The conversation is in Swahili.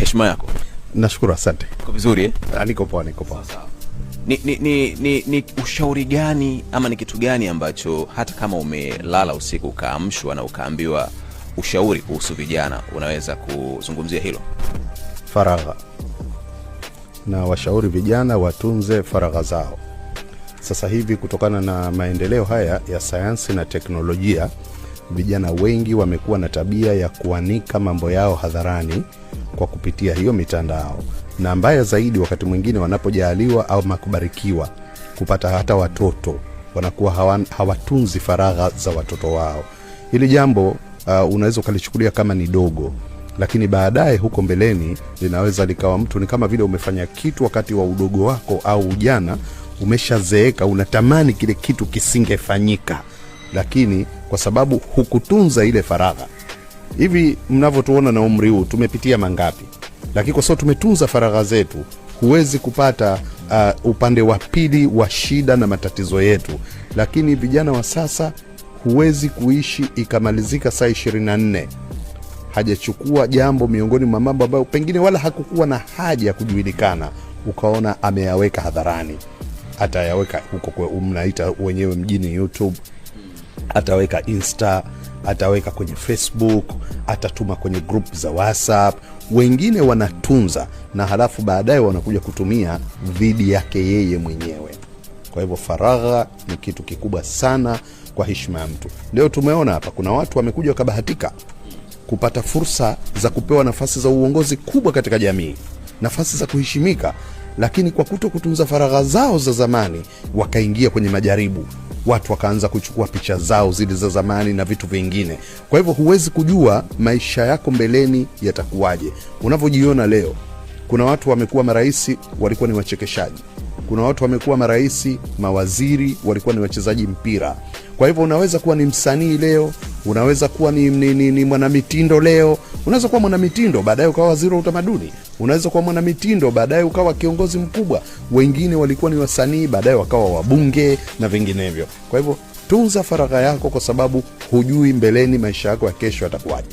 heshima yako. Nashukuru, asante. Uko vizuri eh? Niko poa, niko poa. Sawa. Ni ushauri gani ama ni kitu gani ambacho hata kama umelala usiku ukaamshwa na ukaambiwa ushauri kuhusu vijana, unaweza kuzungumzia hilo? Faragha. Na washauri vijana watunze faragha zao. Sasa hivi kutokana na maendeleo haya ya sayansi na teknolojia, vijana wengi wamekuwa na tabia ya kuanika mambo yao hadharani kwa kupitia hiyo mitandao. Na mbaya zaidi, wakati mwingine wanapojaliwa au makubarikiwa kupata hata watoto, wanakuwa hawatunzi faragha za watoto wao. Hili jambo unaweza ukalichukulia kama ni dogo, lakini baadaye huko mbeleni linaweza likawa mtu ni kama vile umefanya kitu wakati wa udogo wako au ujana, umeshazeeka, unatamani kile kitu kisingefanyika, lakini kwa sababu hukutunza ile faragha. Hivi mnavyotuona na umri huu tumepitia mangapi, lakini kwa sababu tumetunza faragha zetu, huwezi kupata upande wa pili wa shida na matatizo yetu. Lakini vijana wa sasa, huwezi kuishi ikamalizika saa 24 hajachukua jambo miongoni mwa mambo ambayo pengine wala hakukuwa na haja ya kujulikana, ukaona ameyaweka hadharani. Atayaweka huko kwa mnaita wenyewe mjini YouTube, ataweka Insta, ataweka kwenye Facebook, atatuma kwenye group za WhatsApp. Wengine wanatunza na halafu baadaye wanakuja kutumia dhidi yake yeye mwenyewe. Kwa hivyo faragha ni kitu kikubwa sana kwa heshima ya mtu. Leo tumeona hapa kuna watu wamekuja wakabahatika kupata fursa za kupewa nafasi za uongozi kubwa katika jamii, nafasi za kuheshimika, lakini kwa kutunza faragha zao za zamani wakaingia kwenye majaribu. Watu wakaanza kuchukua picha zao zile za zamani na vitu vingine. Kwa hivyo huwezi kujua maisha yako mbeleni yatakuwaje. Unavyojiona leo, kuna watu wamekuwa maraisi walikuwa ni wachekeshaji, kuna watu wamekuwa maraisi, mawaziri walikuwa ni wachezaji mpira. Kwa hivyo unaweza kuwa ni msanii leo, unaweza kuwa ni mwanamitindo leo, unaweza kuwa mwanamitindo baadaye ukawa waziri wa utamaduni, unaweza kuwa mwanamitindo baadaye ukawa kiongozi mkubwa. Wengine walikuwa ni wasanii baadaye wakawa wabunge na vinginevyo. Kwa hivyo tunza faragha yako, kwa sababu hujui mbeleni maisha yako ya kesho yatakuwaje.